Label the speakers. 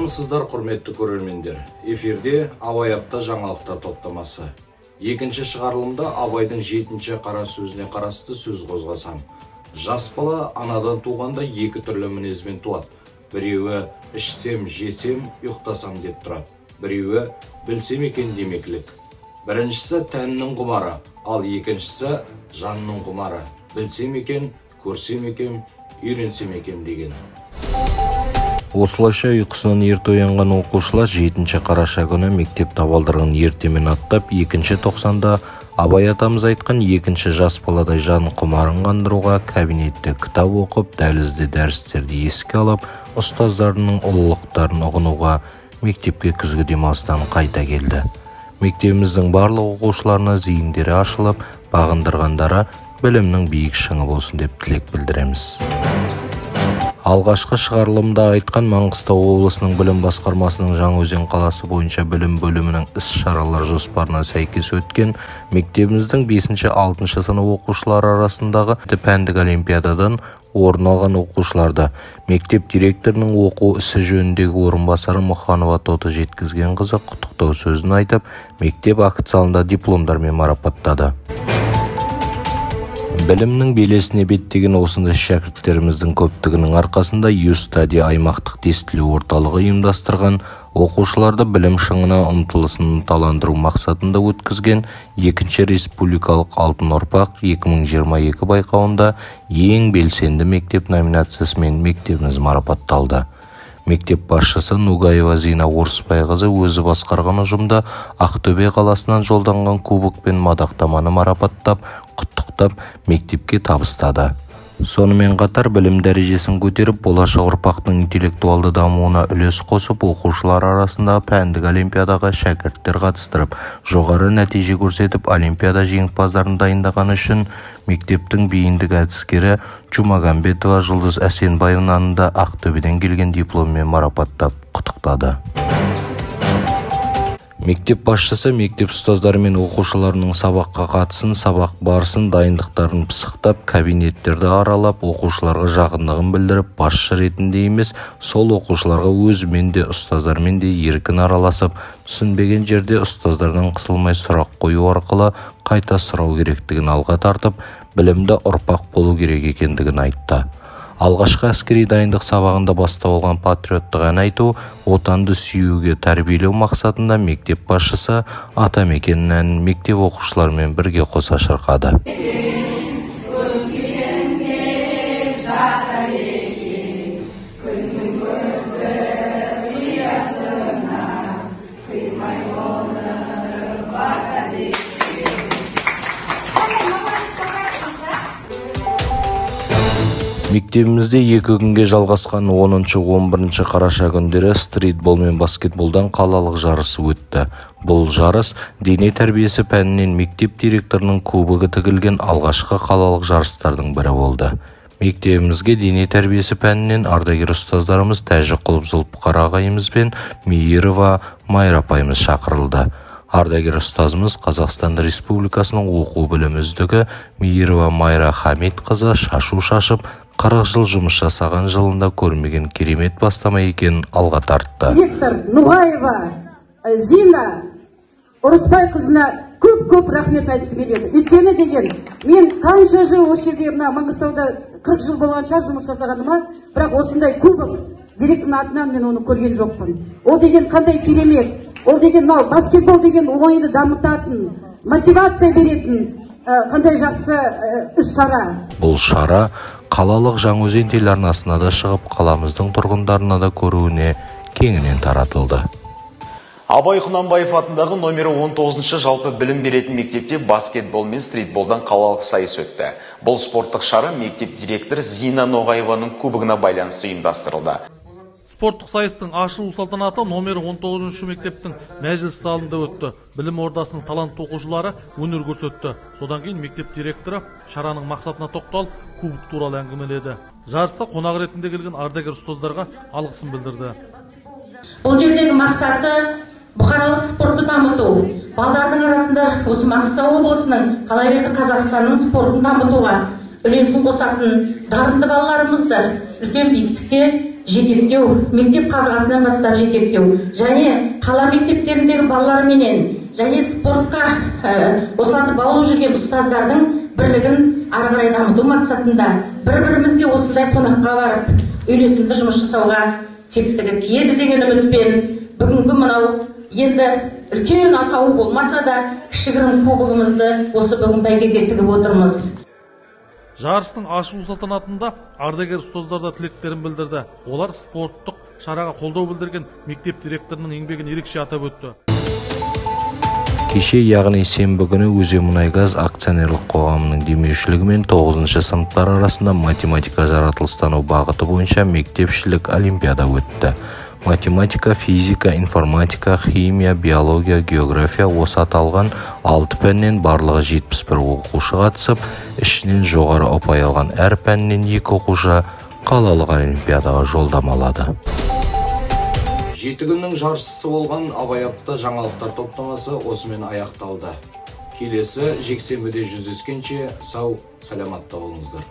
Speaker 1: Амансыздар, құрметті көрермендер. Эфирде Абай апта жаңалықтар топтамасы. Екінші шығарылымда Абайдың 7-ші қара сөзіне қарасты сөз қозғасам. Жас бала анадан туғанда екі түрлі мінезбен туады. Біреуі ішсем, жесем, ұйықтасам деп тұрады. Біреуі білсем екен демекілік. Біріншісі тәннің құмары, ал екіншісі жанның құмары. Білсем екен, көрсем екен, үйренсем екен деген.
Speaker 2: Осылайша ұйқысынан ерте оянған оқушылар 7-ші қараша күні мектеп табалдырығын ертемен аттап, 2-ші тоқсанда Абай атамыз айтқан 2-ші жас баладай жан құмарын қандыруға, кабинетте кітап оқып, дәлізде дәрістерді еске алып, ұстаздарының ұлылықтарын ұғынуға мектепке күзгі демалыстан қайта келді. Мектебіміздің барлық оқушыларына зейіндері ашылып, бағындырғандары білімнің биік шыңы болсын деп тілек білдіреміз. Алғашқы шығарылымда айтқан Маңғыстау облысының білім басқармасының Жаңаөзен қаласы бойынша білім бөлімінің іс-шаралар жоспарына сәйкес өткен мектебіміздің 5-6 сынып оқушылары арасындағы пәндік олимпиададан орын алған оқушыларды мектеп директорының оқу ісі жөніндегі орынбасары Мұханова Тоты жеткізген қызы құттықтау сөзін айтып, мектеп акт залында дипломдармен марапаттады. Білімнің белесіне беттеген осындай шәкірттеріміздің көптігінің арқасында Ю-стади аймақтық тестілеу орталығы ұйымдастырған оқушыларды білім шыңына ұмтылысын ынталандыру мақсатында өткізген 2-ші республикалық алтын ұрпақ 2022 байқауында ең белсенді мектеп номинациясымен мектебіміз марапатталды. Мектеп басшысы Нугаева Зина Орысбайқызы өзі басқарған ұжымда Ақтөбе қаласынан жолданған кубок пен мадақтаманы марапаттап, құттықтап, мектепке табыстады. Сонымен қатар білім дәрежесін көтеріп, болашақ ұрпақтың интеллектуалды дамуына үлес қосып, оқушылар арасында пәндік олимпиадаға шәкірттер қатыстырып, жоғары нәтиже көрсетіп, олимпиада жеңімпаздарын дайындаған үшін мектептің бейіндік әдіскері Жұмагамбетова Жұлдыз Әсенбаевнаны да Ақтөбеден келген дипломмен марапаттап құттықтады. Мектеп басшысы мектеп ұстаздары мен оқушыларының сабаққа қатысын, сабақ барысын, дайындықтарын пысықтап, кабинеттерді аралап, оқушыларға жақындығын білдіріп, басшы ретінде емес, сол оқушыларға өзімен де, ұстаздармен де еркін араласып, түсінбеген жерде ұстаздардан қысылмай сұрақ қою арқылы қайта сұрау керектігін алға тартып, білімді ұрпақ болу керек екендігін айтты. Алғашқы әскери дайындық сабағында бастау алған патриоттық ән айту, отанды сүюге тәрбиелеу мақсатында мектеп басшысы атамекеннің әнін мектеп оқушыларымен бірге қоса шырқады. Мектебімізде 2 күнге жалғасқан 10-11 қараша күндері стритбол мен баскетболдан қалалық жарысы өтті. Бұл жарыс дене тәрбиесі пәнінен мектеп директорының кубогы тігілген алғашқы қалалық жарыстардың бірі болды. Мектебімізге дене тәрбиесі пәнінен ардагер ұстаздарымыз Тәжіқұлов Зұлпықар ағайымыз бен Мейірова Майра апайымыз шақырылды. Ардагер ұстазымыз Қазақстан Республикасының оқу білімі үздігі Мейірова Майра Хамид қызы шашу шашып, 40 жыл жұмыс жасаған жылында көрмеген керемет бастама екенін алға тартты.
Speaker 3: Директор Нугаева Зина Орысбайқызына көп рахмет айтып береді. Өйткені деген, мен қанша жыл осы жерде Маңғыстауда 40 жыл болғанша жұмыс жасағаныма, бірақ осындай кубок директорның атынан мен оны көрген жоқпын. Ол деген қандай керемет. Ол деген баскетбол деген ойынды дамытатын, мотивация беретін қандай жақсы іс-шара.
Speaker 2: Бұл шара қалалық Жаңаөзен телеарнасына да шығып, қаламыздың тұрғындарына да көруіне кеңінен таратылды.
Speaker 4: Абай Құнанбаев атындағы номері 19-шы жалпы білім беретін мектепте баскетбол мен стритболдан қалалық сайыс өтті. Бұл спорттық шара мектеп директоры Зина Ноғаеваның кубогына байланысты ұйымдастырылды.
Speaker 5: Спорттық сайыстың ашылу салтанаты номері 19-шы мектептің мәжіліс залында өтті. Білім ордасының талантты оқушылары өнер көрсетті. Содан кейін мектеп директоры шараның мақсатына тоқталып, кубок туралы әңгімеледі. Жарысқа қонақ ретінде келген ардагер ұстаздарға алғысын білдірді.
Speaker 6: Бұл жердегі мақсаты бұқаралық спортты дамыту. Балдардың арасында осы Маңғыстау облысының, қалай берді Қазақстанның спортын дамытуға үлесін қосатын дарынды балаларымызды үлкен биіктікке жетектеу, мектеп қабырғасынан бастап жетектеу, және қала мектептеріндегі балалар менен, және спортқа осыларды баулып жүрген ұстаздардың бірлігін ары қарай дамыту мақсатында бір-бірімізге осындай қонаққа барып, үйлесімді жұмыс жасауға септігі тиеді деген үмітпен бүгінгі мынау енді үлкен атауы болмаса да кішігірім кубогымызды осы бүгін бәйгеге тігіп отырмыз.
Speaker 5: Жарыстың ашылу салтанатында ардагер ұстаздар да тілектерін білдірді. Олар спорттық шараға қолдау білдірген мектеп директорының еңбегін ерекше атап өтті.
Speaker 2: Кеше, яғни сенбі күні Өзенмұнайгаз акционерлік қоғамының демеушілігімен 9-шы сыныптар арасында математика жаратылыстану бағыты бойынша мектепшілік олимпиада өтті. Математика, физика, информатика, химия, биология, география осы аталған 6 пәннен барлығы 71 оқушы қатысып, ішінен жоғары ұпай алған әр пәннен 2 оқушы қалалық олимпиадаға жолдамалады.
Speaker 1: 7 күннің жаршысы болған Абай апта жаңалықтар топтамасы осымен аяқталды. Келесі жексенбіде жүздескенше сау, саламатта болыңыздар.